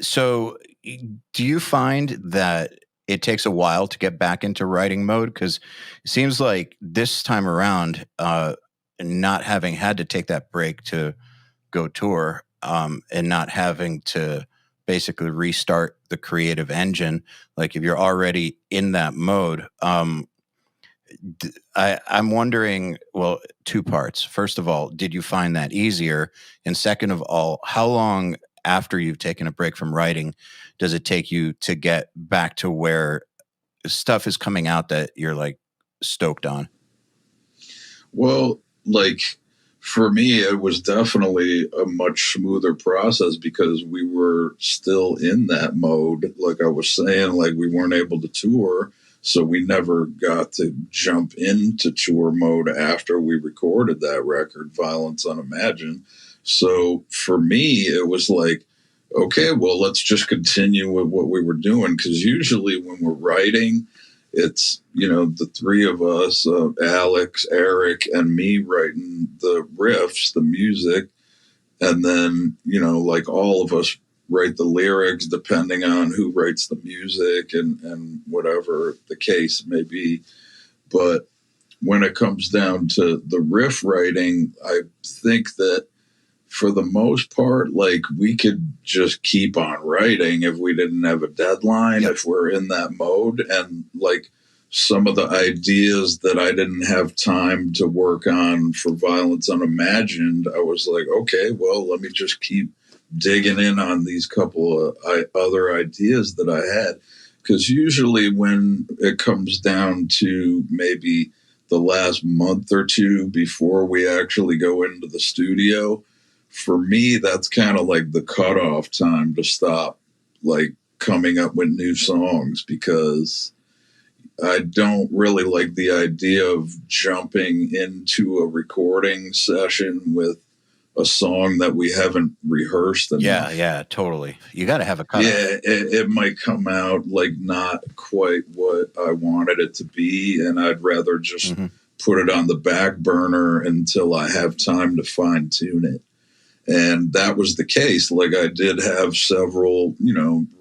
So, do you find that it takes a while to get back into writing mode? Because it seems like this time around, not having had to take that break to go tour, and not having to basically restart the creative engine, like if you're already in that mode, I'm wondering, well, two parts. First of all, did you find that easier? And second of all, how long after you've taken a break from writing does it take you to get back to where stuff is coming out that you're like stoked on? Well, like for me, it was definitely a much smoother process because we were still in that mode. Like I was saying, like we weren't able to tour. So we never got to jump into tour mode after we recorded that record, Violence Unimagined. So for me, it was like, okay, well, let's just continue with what we were doing. Because usually when we're writing, it's, the three of us, Alex, Eric, and me writing the riffs, the music. And then, like all of us write the lyrics depending on who writes the music and whatever the case may be. But when it comes down to the riff writing, I think that for the most part, like we could just keep on writing if we didn't have a deadline, if we're in that mode. And like some of the ideas that I didn't have time to work on for Violence Unimagined, I was like, okay, well, let me just keep digging in on these couple of other ideas that I had. Because usually when it comes down to maybe the last month or two before we actually go into the studio, for me, that's kind of like the cutoff time to stop like coming up with new songs, because I don't really like the idea of jumping into a recording session with a song that we haven't rehearsed enough. Yeah, totally. You got to have a cutoff. Yeah, it might come out like not quite what I wanted it to be, and I'd rather just put it on the back burner until I have time to fine tune it. And that was the case. Like I did have several,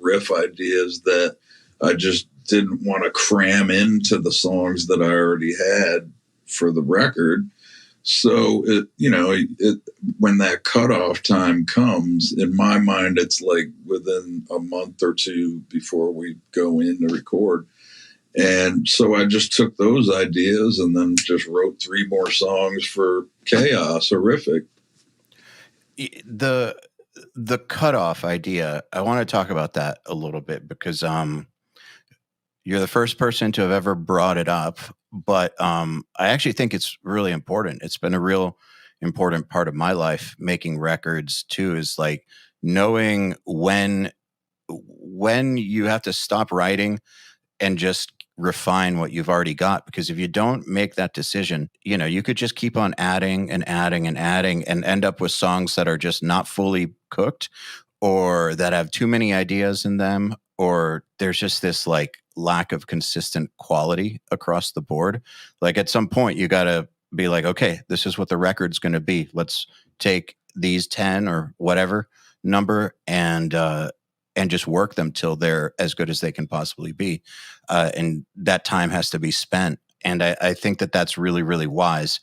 riff ideas that I just didn't want to cram into the songs that I already had for the record. So when that cutoff time comes, in my mind, it's like within a month or two before we go in to record. And so I just took those ideas and then just wrote 3 more songs for Chaos Horrific. The cutoff idea, I want to talk about that a little bit because you're the first person to have ever brought it up, but I actually think it's really important. It's been a real important part of my life making records too, is like knowing when you have to stop writing and just refine what you've already got. Because if you don't make that decision, you could just keep on adding and adding and adding and end up with songs that are just not fully cooked, or that have too many ideas in them, or there's just this like lack of consistent quality across the board. Like at some point you got to be like, okay, this is what the record's going to be. Let's take these 10 or whatever number and just work them till they're as good as they can possibly be. And that time has to be spent. And I think that that's really, really wise.